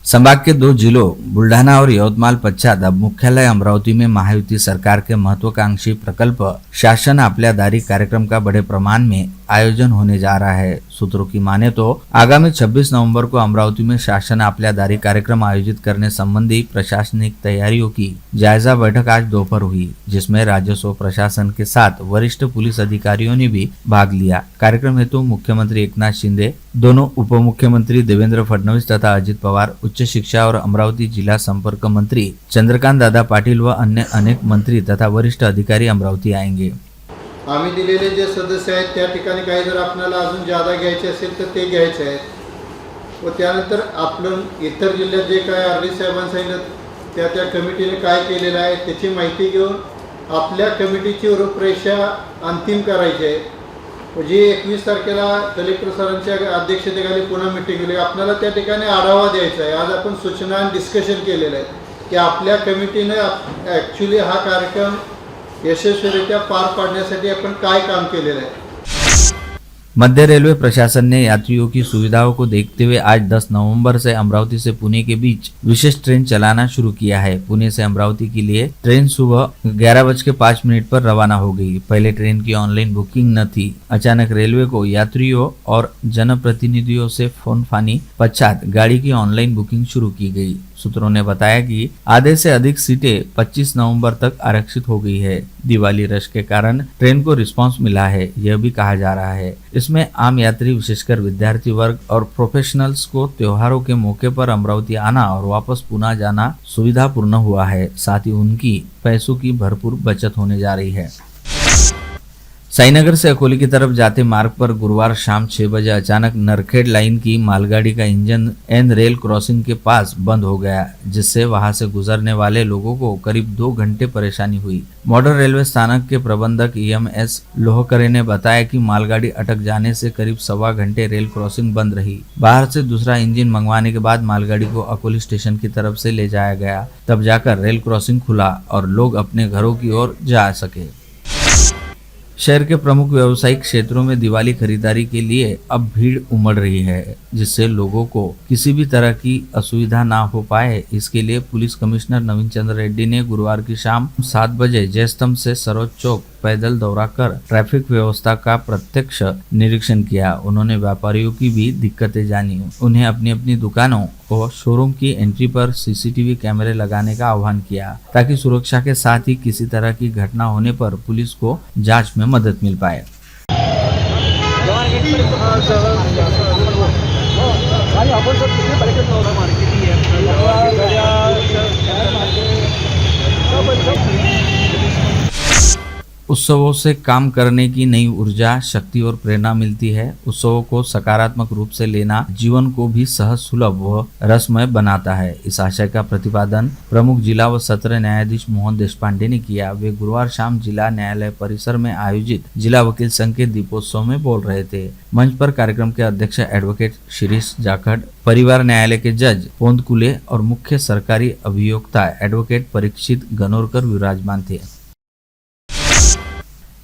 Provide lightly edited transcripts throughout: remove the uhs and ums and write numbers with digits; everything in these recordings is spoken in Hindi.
संभाग के दो जिलों बुल्ढाना और यवतमाळ पश्चात अब मुख्यालय अमरावती में महायुति सरकार के महत्वाकांक्षी प्रकल्प शासन आपल्या दारी कार्यक्रम का बड़े प्रमाण में आयोजन होने जा रहा है। सूत्रों की माने तो आगामी 26 नवंबर को अमरावती में शासन आपल्या दारी कार्यक्रम आयोजित करने संबंधी प्रशासनिक तैयारियों की जायजा बैठक आज दोपहर हुई, जिसमें राजस्व प्रशासन के साथ वरिष्ठ पुलिस अधिकारियों ने भी भाग लिया। कार्यक्रम हेतु मुख्यमंत्री एकनाथ शिंदे, दोनों उप मुख्यमंत्री देवेंद्र फडणवीस तथा अजित पवार, उच्च शिक्षा और अमरावती जिला संपर्क मंत्री चंद्रकांत दादा पाटील व अन्य अनेक मंत्री तथा वरिष्ठ अधिकारी अमरावती आएंगे। आम्ही दिलेले जे सदस्य आहेत त्या ठिकाणी काही जर आपल्याला अजून जादा घ्यायचे असेल तर ते घ्यायचे आहेत व त्यानंतर आपण इतर जिल्ह्यात जे काय आरडी साहेबांनी सांगितलं त्या कमिटीने काय केलेलं आहे त्याची माहिती घेऊन आपल्या कमिटीची रूपरेषा अंतिम करायची आहे। जी 21 तारखेला कलेक्टर सरांच्या अध्यक्षतेखाली पुन्हा मीटिंग केली, आपल्याला त्या ठिकाणी आढावा द्यायचा आहे। आज आपण सूचना आणि डिस्कशन केलेलं आहे की आपल्या कमिटीने ॲक्च्युली हा कार्यक्रम यशस्वीरित्या पार पाडण्यासाठी आपण काय काम केलेलं आहे। मध्य रेलवे प्रशासन ने यात्रियों की सुविधाओं को देखते हुए आज 10 नवंबर से अमरावती से पुणे के बीच विशेष ट्रेन चलाना शुरू किया है। पुणे से अमरावती के लिए ट्रेन सुबह 11:05 पर रवाना हो गई। पहले ट्रेन की ऑनलाइन बुकिंग न थी। अचानक रेलवे को यात्रियों और जनप्रतिनिधियों से फोन फानी पश्चात गाड़ी की ऑनलाइन बुकिंग शुरू की गई। सूत्रों ने बताया कि आधे से अधिक सीटें 25 नवंबर तक आरक्षित हो गई है। दिवाली रश के कारण ट्रेन को रिस्पांस मिला है, यह भी कहा जा रहा है। इसमें आम यात्री विशेषकर विद्यार्थी वर्ग और प्रोफेशनल्स को त्योहारों के मौके पर अमरावती आना और वापस पुणे जाना सुविधापूर्ण हुआ है। साथ ही उनकी पैसों की भरपूर बचत होने जा रही है। साईनगर से अकोले की तरफ जाते मार्ग पर गुरुवार शाम 6 बजे अचानक नरखेड़ लाइन की मालगाड़ी का इंजन एन रेल क्रॉसिंग के पास बंद हो गया, जिससे वहां से गुजरने वाले लोगों को करीब 2 घंटे परेशानी हुई। मॉडर्न रेलवे स्थानक के प्रबंधक EMS लोहकरे ने बताया कि मालगाड़ी अटक जाने से करीब 1.25 घंटे रेल क्रॉसिंग बंद रही। बाहर से दूसरा इंजन मंगवाने के बाद मालगाड़ी को अकोले स्टेशन की तरफ से ले जाया गया, तब जाकर रेल क्रॉसिंग खुला और लोग अपने घरों की ओर जा सके। शहर के प्रमुख व्यावसायिक क्षेत्रों में दिवाली खरीदारी के लिए अब भीड़ उमड़ रही है, जिससे लोगों को किसी भी तरह की असुविधा ना हो पाए, इसके लिए पुलिस कमिश्नर नवीन चंद्र रेड्डी ने गुरुवार की शाम 7 बजे जयस्तंभ से सरोज चौक पैदल दौरा कर ट्रैफिक व्यवस्था का प्रत्यक्ष निरीक्षण किया। उन्होंने व्यापारियों की भी दिक्कतें जानी। उन्हें अपनी अपनी दुकानों और शोरूम की एंट्री पर CCTV कैमरे लगाने का आह्वान किया, ताकि सुरक्षा के साथ ही किसी तरह की घटना होने पर पुलिस को जांच में मदद मिल पाए। उत्सवों से काम करने की नई ऊर्जा, शक्ति और प्रेरणा मिलती है। उत्सवों को सकारात्मक रूप से लेना जीवन को भी सहज, सुलभ व रसमय बनाता है। इस आशय का प्रतिपादन प्रमुख जिला व सत्र न्यायाधीश मोहन देशपांडे ने किया। वे गुरुवार शाम जिला न्यायालय परिसर में आयोजित जिला वकील संघ के दीपोत्सव में बोल रहे थे। मंच पर कार्यक्रम के अध्यक्ष एडवोकेट शिरीष जाखड़, परिवार न्यायालय के जज पोंदकुले और मुख्य सरकारी अभियोक्ता एडवोकेट परीक्षित गनोरकर विराजमान थे।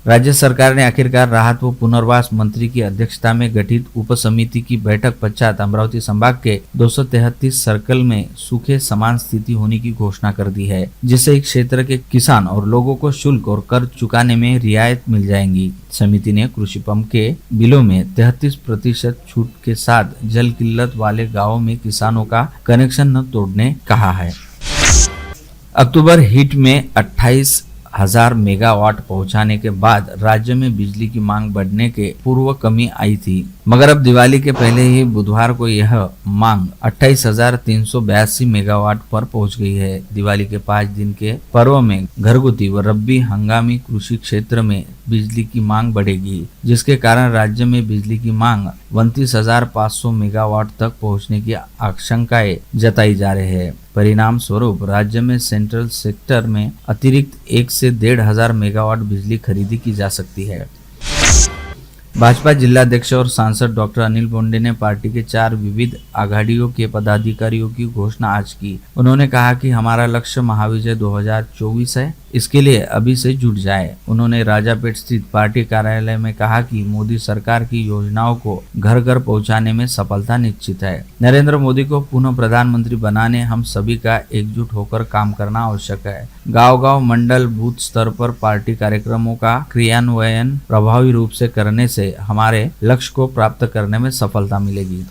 राज्य सरकार ने आखिरकार राहत व पुनर्वास मंत्री की अध्यक्षता में गठित उप समिति की बैठक पश्चात अमरावती संभाग के 233 सर्कल में सूखे समान स्थिति होने की घोषणा कर दी है, जिससे इस क्षेत्र के किसान और लोगों को शुल्क और कर चुकाने में रियायत मिल जाएंगी। समिति ने कृषि पंप के बिलों में 33% छूट के साथ जल किल्लत वाले गाँवों में किसानों का कनेक्शन न तोड़ने कहा है। अक्टूबर हीट में 28,000 मेगावाट पहुंचाने के बाद राज्य में बिजली की मांग बढ़ने के पूर्व कमी आई थी, मगर अब दिवाली के पहले ही बुधवार को यह मांग 28,382 मेगावाट पर पहुंच गई है। दिवाली के 5 दिन के पर्व में घरगुती व रब्बी हंगामी कृषि क्षेत्र में बिजली की मांग बढ़ेगी, जिसके कारण राज्य में बिजली की मांग 29,500 मेगावाट तक पहुंचने की आशंकाएं जताई जा रही है। परिणाम स्वरूप राज्य में सेंट्रल सेक्टर में अतिरिक्त 1 से 1,500 मेगावाट बिजली खरीदी की जा सकती है। भाजपा जिलाध्यक्ष और सांसद डॉक्टर अनिल बोंडे ने पार्टी के 4 विविध आघाड़ियों के पदाधिकारियों की घोषणा आज की। उन्होंने कहा कि हमारा लक्ष्य महाविजय 2024 है। इसके लिए अभी से जुट जाए। उन्होंने राजापेट स्थित पार्टी कार्यालय में कहा कि मोदी सरकार की योजनाओं को घर घर पहुंचाने में सफलता निश्चित है। नरेंद्र मोदी को पुनः प्रधानमंत्री बनाने हम सभी का एकजुट होकर काम करना आवश्यक है। गांव-गांव, मंडल, बूथ स्तर पर पार्टी कार्यक्रमों का क्रियान्वयन प्रभावी रूप से करने से हमारे लक्ष्य को प्राप्त करने में सफलता मिलेगी।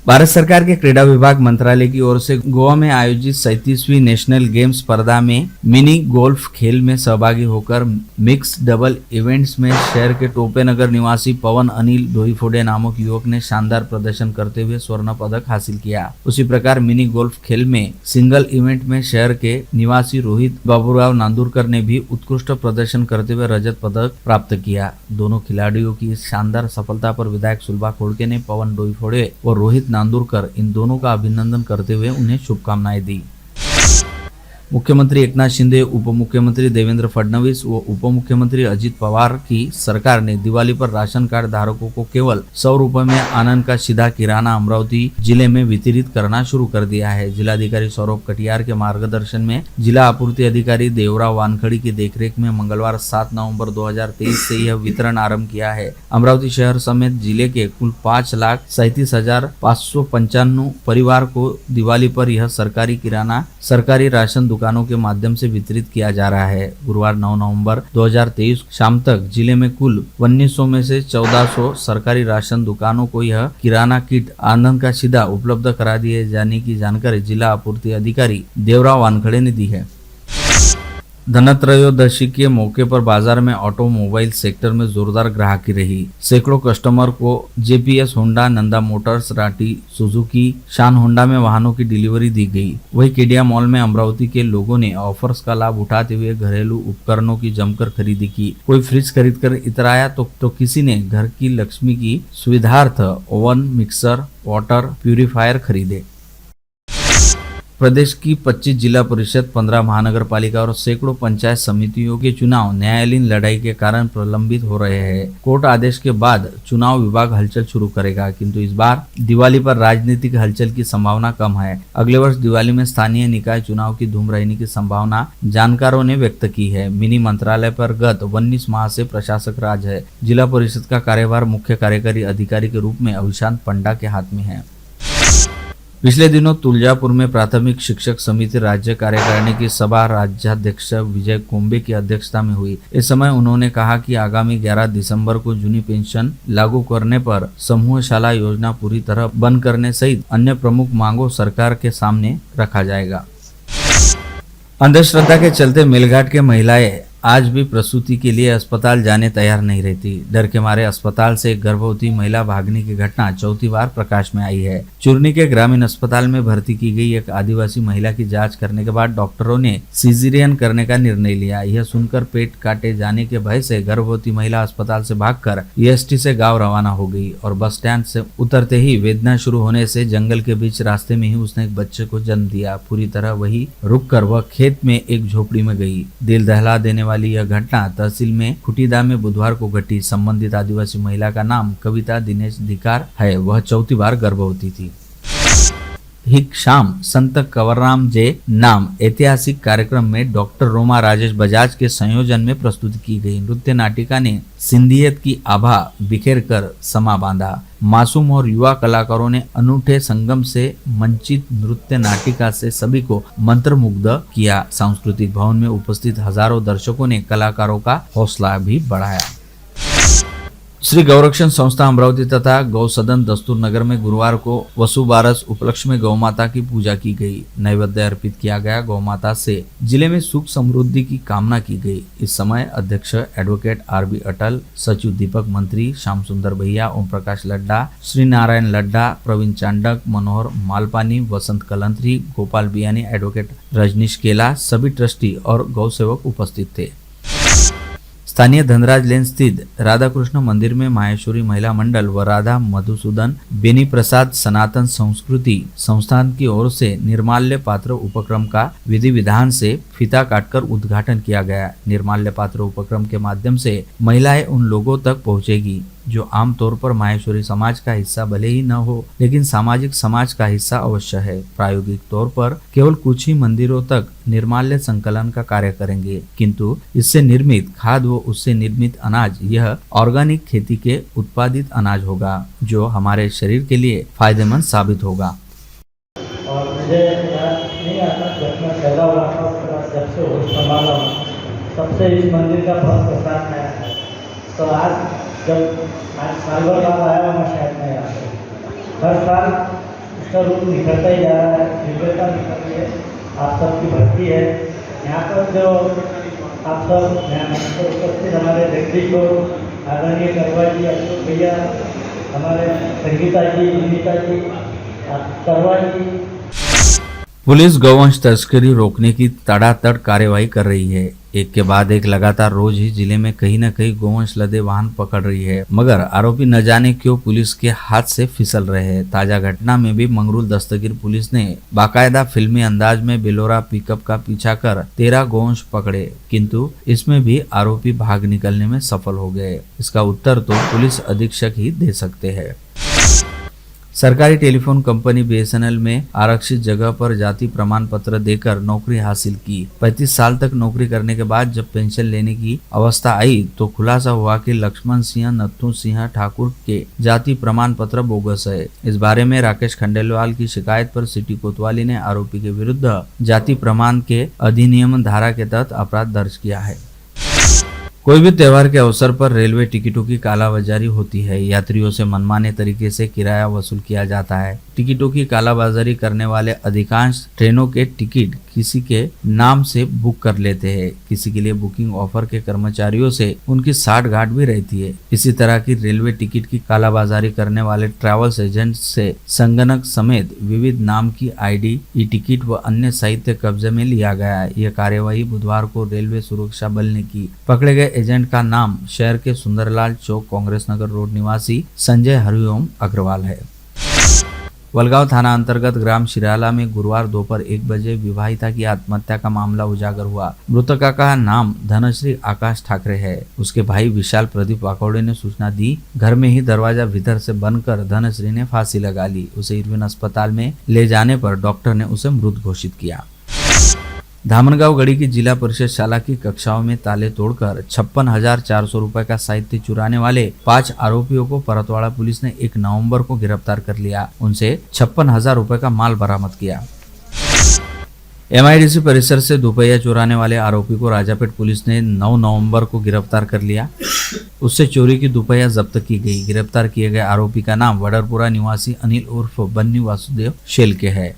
भारत सरकार के क्रीड़ा विभाग मंत्रालय की ओर से गोवा में आयोजित 37वीं नेशनल गेम्स स्पर्धा में मिनी गोल्फ खेल में सहभागी होकर मिक्स डबल इवेंट्स में शहर के टोपे नगर निवासी पवन अनिल डोईफोडे नामक युवक ने शानदार प्रदर्शन करते हुए स्वर्ण पदक हासिल किया। उसी प्रकार मिनी गोल्फ खेल में सिंगल इवेंट में शहर के निवासी रोहित बाबूराव नांदुरकर ने भी उत्कृष्ट प्रदर्शन करते हुए रजत पदक प्राप्त किया। दोनों खिलाड़ियों की इस शानदार सफलता पर विधायक सुलभा खोड़के ने पवन डोईफोडे व रोहित नांदुरकर इन दोनों का अभिनंदन करते हुए उन्हें शुभकामनाएं दी। मुख्यमंत्री एकनाथ शिंदे, उप मुख्यमंत्री देवेंद्र फडणवीस व उप मुख्यमंत्री अजित पवार की सरकार ने दिवाली पर राशन कार्ड धारकों को केवल 100 रुपए में आनंद का सीधा किराना अमरावती जिले में वितरित करना शुरू कर दिया है। जिलाधिकारी सौरभ कटियार के मार्गदर्शन में जिला आपूर्ति अधिकारी देवराव वानखड़ी की देखरेख में मंगलवार 7 नवंबर 2023 से यह वितरण आरंभ किया है। अमरावती शहर समेत जिले के कुल 5,37,595 परिवार को दिवाली पर यह सरकारी किराना सरकारी राशन दुकानों के माध्यम से वितरित किया जा रहा है। गुरुवार 9 नवंबर 2023 शाम तक जिले में कुल 1900 में से 1400 सरकारी राशन दुकानों को यह किराना किट आनंद का सीधा उपलब्ध करा दिए जाने की जानकारी जिला आपूर्ति अधिकारी देवराव वानखड़े ने दी है। धनत्रयोदशी के मौके पर बाजार में ऑटोमोबाइल सेक्टर में जोरदार ग्राहकी रही। सैकड़ों कस्टमर को JPS Honda, Nanda Motors, Rathi, Suzuki, शान होंडा में वाहनों की डिलीवरी दी गई। वहीं केडिया मॉल में अमरावती के लोगों ने ऑफर्स का लाभ उठाते हुए घरेलू उपकरणों की जमकर खरीदी की। कोई फ्रिज खरीदकर इतराया तो किसी ने घर की लक्ष्मी की सुविधार्थ ओवन, मिक्सर, वाटर प्यूरिफायर खरीदे। प्रदेश की 25 जिला परिषद, 15 महानगर पालिका और सैकड़ों पंचायत समितियों के चुनाव न्यायालयीन लड़ाई के कारण प्रलंबित हो रहे हैं। कोर्ट आदेश के बाद चुनाव विभाग हलचल शुरू करेगा, किंतु इस बार दिवाली पर राजनीतिक हलचल की संभावना कम है। अगले वर्ष दिवाली में स्थानीय निकाय चुनाव की धूम रहने की संभावना जानकारों ने व्यक्त की है। मिनी मंत्रालय पर गत 19 माह से प्रशासक राज है। जिला परिषद का कार्यभार मुख्य कार्यकारी अधिकारी के रूप में अभिशांत पंडा के हाथ में है। पिछले दिनों तुलजापुर में प्राथमिक शिक्षक समिति राज्य कार्यकारिणी की सभा राज्याध्यक्ष विजय कोम्बे की अध्यक्षता में हुई। इस समय उन्होंने कहा कि आगामी 11 दिसंबर को जूनी पेंशन लागू करने पर समूह शाला योजना पूरी तरह बंद करने सहित अन्य प्रमुख मांगों सरकार के सामने रखा जाएगा। अंधश्रद्धा के चलते मेलघाट के महिलाएं आज भी प्रसूति के लिए अस्पताल जाने तैयार नहीं रहती। डर के मारे अस्पताल से एक गर्भवती महिला भागने की घटना चौथी बार प्रकाश में आई है। चूरनी के ग्रामीण अस्पताल में भर्ती की गई एक आदिवासी महिला की जांच करने के बाद डॉक्टरों ने सिजेरियन करने का निर्णय लिया। यह सुनकर पेट काटे जाने के भय से गर्भवती महिला अस्पताल से भागकर ईएसटी से गाँव रवाना हो गई और बस स्टैंड से उतरते ही वेदना शुरू होने से जंगल के बीच रास्ते में ही उसने एक बच्चे को जन्म दिया। पूरी तरह वही रुककर वह खेत में एक झोपड़ी में गई। दिल दहला देने वाली यह घटना तहसील में खुटीदा में बुधवार को घटी। संबंधित आदिवासी महिला का नाम कविता दिनेश धिकार है। वह चौथी बार गर्भवती थी। हिक शाम संत कंवरराम जे नाम ऐतिहासिक कार्यक्रम में डॉक्टर रोमा राजेश बजाज के संयोजन में प्रस्तुत की गई नृत्य नाटिका ने सिंधियत की आभा बिखेर कर समा बांधा। मासूम और युवा कलाकारों ने अनूठे संगम से मंचित नृत्य नाटिका से सभी को मंत्रमुग्ध किया। सांस्कृतिक भवन में उपस्थित हजारों दर्शकों ने कलाकारों का हौसला भी बढ़ाया। श्री गौरक्षण संस्था अमरावती तथा गौ सदन दस्तूर नगर में गुरुवार को वसु बारस उपलक्ष्य में गौ माता की पूजा की गई। नैवेद्य अर्पित किया गया। गौ माता से जिले में सुख समृद्धि की कामना की गई। इस समय अध्यक्ष एडवोकेट आरबी अटल, सचिव दीपक मंत्री, श्याम सुंदर भैया, ओम प्रकाश लड्डा, श्री नारायण लड्डा, प्रवीण चांडक, मनोहर मालपानी, वसंत कलंत्री, गोपाल बियानी, एडवोकेट रजनीश केला, सभी ट्रस्टी और गौ सेवक उपस्थित थे। स्थानीय धनराज लेन स्थित राधाकृष्ण मंदिर में माहेश्वरी महिला मंडल व राधा मधुसूदन बेनी प्रसाद सनातन संस्कृति संस्थान की ओर से निर्माल्य पात्र उपक्रम का विधि विधान से फीता काटकर उद्घाटन किया गया। निर्माल्य पात्र उपक्रम के माध्यम से महिलाएं उन लोगों तक पहुंचेगी जो आमतौर पर माहेश्वरी समाज का हिस्सा भले ही न हो, लेकिन सामाजिक समाज का हिस्सा अवश्य है। प्रायोगिक तौर पर केवल कुछ ही मंदिरों तक निर्माल्य संकलन का कार्य करेंगे, किंतु इससे निर्मित खाद व उससे निर्मित अनाज यह ऑर्गेनिक खेती के उत्पादित अनाज होगा, जो हमारे शरीर के लिए फायदेमंद साबित होगा। और मुझे याद नहीं आता, जब मैं पैदा हुआ था उसके बाद जब से होश संभाला हूँ तब से इस मंदिर का बहुत प्रसाद में आया है। तो आज साल भर बाद आया हूँ, मैं शायद नहीं आता। हर साल इसका रूप निखरता ही जा रहा है, दिव्यता निखर रही है। आप सबकी भक्ति है यहाँ पर। जो आप सब उपस्थित हमारे जगदीश को आदरणीय करवा जी, अशोक भैया, हमारे संगीता जी, अनिता जी, करवा जी। पुलिस गौवंश तस्करी रोकने की तड़ातड़ कार्यवाही कर रही है। एक के बाद एक लगातार रोज ही जिले में कहीं न कहीं गौवंश लदे वाहन पकड़ रही है, मगर आरोपी न जाने क्यों पुलिस के हाथ से फिसल रहे हैं। ताजा घटना में भी मंगरूल दस्तगीर पुलिस ने बाकायदा फिल्मी अंदाज में बेलोरा पिकअप का पीछा कर 13 गौवंश पकड़े, किंतु इसमें भी आरोपी भाग निकलने में सफल हो गए। इसका उत्तर तो पुलिस अधीक्षक ही दे सकते हैं। सरकारी टेलीफोन कंपनी BSNL में आरक्षित जगह पर जाति प्रमाण पत्र देकर नौकरी हासिल की। 35 साल तक नौकरी करने के बाद जब पेंशन लेने की अवस्था आई तो खुलासा हुआ कि लक्ष्मण सिंह नत्थू सिंह ठाकुर के जाति प्रमाण पत्र बोगस है। इस बारे में राकेश खंडेलवाल की शिकायत पर सिटी कोतवाली ने आरोपी के विरुद्ध जाति प्रमाण के अधिनियम धारा के तहत अपराध दर्ज किया है। कोई भी त्योहार के अवसर पर रेलवे टिकटों की कालाबाजारी होती है। यात्रियों से मनमाने तरीके से किराया वसूल किया जाता है। टिकटों की कालाबाजारी करने वाले अधिकांश ट्रेनों के टिकट किसी के नाम से बुक कर लेते हैं। किसी के लिए बुकिंग ऑफर के कर्मचारियों से उनकी साठगांठ भी रहती है। इसी तरह की रेलवे टिकट की कालाबाजारी करने वाले ट्रैवल्स एजेंट से संगणक समेत विविध नाम की ID, ई-टिकट व अन्य साहित्य कब्जे में लिया गया है। यह कार्यवाही बुधवार को रेलवे सुरक्षा बल ने की। पकड़े गए एजेंट का नाम शहर के सुंदरलाल चौक कांग्रेस नगर रोड निवासी संजय हरिओम अग्रवाल है। वलगांव थाना अंतर्गत ग्राम शिराला में गुरुवार दोपहर 1 बजे विवाहिता की आत्महत्या का मामला उजागर हुआ। मृतका का नाम धनश्री आकाश ठाकरे है। उसके भाई विशाल प्रदीप वाकौड़े ने सूचना दी। घर में ही दरवाजा भीतर से बंद कर धनश्री ने फांसी लगा ली। उसे इरविन अस्पताल में ले जाने पर डॉक्टर ने उसे मृत घोषित किया। धामनगांव गढ़ी की जिला परिषद शाला की कक्षाओं में ताले तोड़कर 56,400 रुपए का साहित्य चुराने वाले 5 आरोपियों को परतवाड़ा पुलिस ने 1 नवंबर को गिरफ्तार कर लिया। उनसे 56,000 रुपए का माल बरामद किया। MIDC परिसर से दोपहिया चुराने वाले आरोपी को राजापेट पुलिस ने 9 नवंबर को गिरफ्तार कर लिया। उससे चोरी की दोपहिया जब्त की गई। गिरफ्तार किए गए आरोपी का नाम वडरपुरा निवासी अनिल उर्फ बन्नी वासुदेव शेलके है।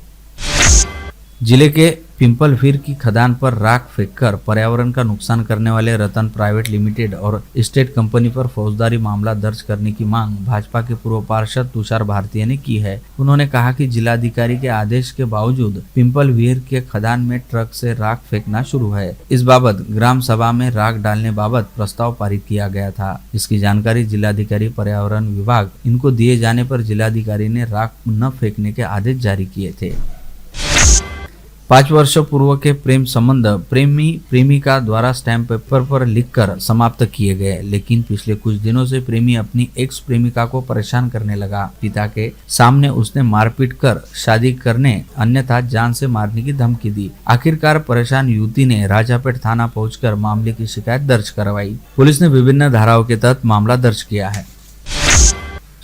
जिले के पिंपलफीर की खदान पर राख फेंककर पर्यावरण का नुकसान करने वाले रतन प्राइवेट लिमिटेड और स्टेट कंपनी पर फौजदारी मामला दर्ज करने की मांग भाजपा के पूर्व पार्षद तुषार भारतीय ने की है। उन्होंने कहा कि जिलाधिकारी के आदेश के बावजूद पिंपलफीर के खदान में ट्रक से राख फेंकना शुरू है। इस बाबत ग्राम सभा में राख डालने बाबत प्रस्ताव पारित किया गया था। इसकी जानकारी जिलाधिकारी पर्यावरण विभाग इनको दिए जाने पर जिलाधिकारी ने राख न फेंकने के आदेश जारी किए थे। 5 वर्ष पूर्व के प्रेम संबंध प्रेमी प्रेमिका द्वारा स्टैम्प पेपर पर लिखकर समाप्त किए गए, लेकिन पिछले कुछ दिनों से प्रेमी अपनी एक्स प्रेमिका को परेशान करने लगा। पिता के सामने उसने मारपीट कर शादी करने अन्यथा जान से मारने की धमकी दी। आखिरकार परेशान युवती ने राजापेट थाना पहुंचकर मामले की शिकायत दर्ज करवाई। पुलिस ने विभिन्न धाराओं के तहत मामला दर्ज किया है।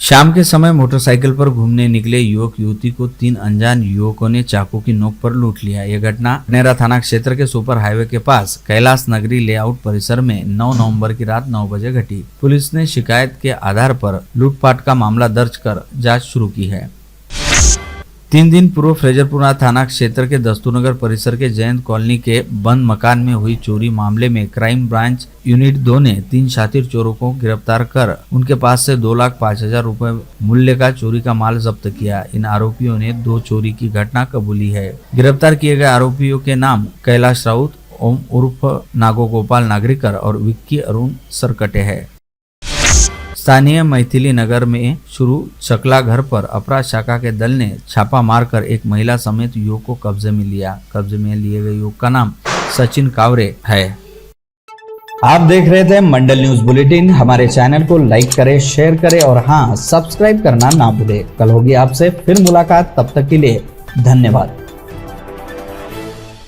शाम के समय मोटरसाइकिल पर घूमने निकले युवक युवती को 3 अनजान युवकों ने चाकू की नोक पर लूट लिया। यह घटना नेरा थाना क्षेत्र के सुपर हाईवे के पास कैलाश नगरी लेआउट परिसर में 9 नवंबर की रात 9 बजे घटी। पुलिस ने शिकायत के आधार पर लूटपाट का मामला दर्ज कर जांच शुरू की है। 3 दिन पूर्व फ्रेजरपुरा थाना क्षेत्र के दस्तूरनगर परिसर के जयंत कॉलोनी के बंद मकान में हुई चोरी मामले में क्राइम ब्रांच यूनिट 2 ने 3 शातिर चोरों को गिरफ्तार कर उनके पास से 2,05,000 रुपए मूल्य का चोरी का माल जब्त किया। इन आरोपियों ने 2 चोरी की घटना कबूली है। गिरफ्तार किए गए आरोपियों के नाम कैलाश राउत, ओम उर्फ नागोगोपाल नागरिकर और विक्की अरुण सरकटे है। स्थानीय मैथिली नगर में शुरू चकला घर पर अपराध शाखा के दल ने छापा मारकर एक महिला समेत युवक को कब्जे में लिया। कब्जे में लिए गए युवक का नाम सचिन कावरे है। आप देख रहे थे मंडल न्यूज बुलेटिन। हमारे चैनल को लाइक करें, शेयर करें और हाँ, सब्सक्राइब करना ना भूलें। कल होगी आपसे फिर मुलाकात, तब तक के लिए धन्यवाद।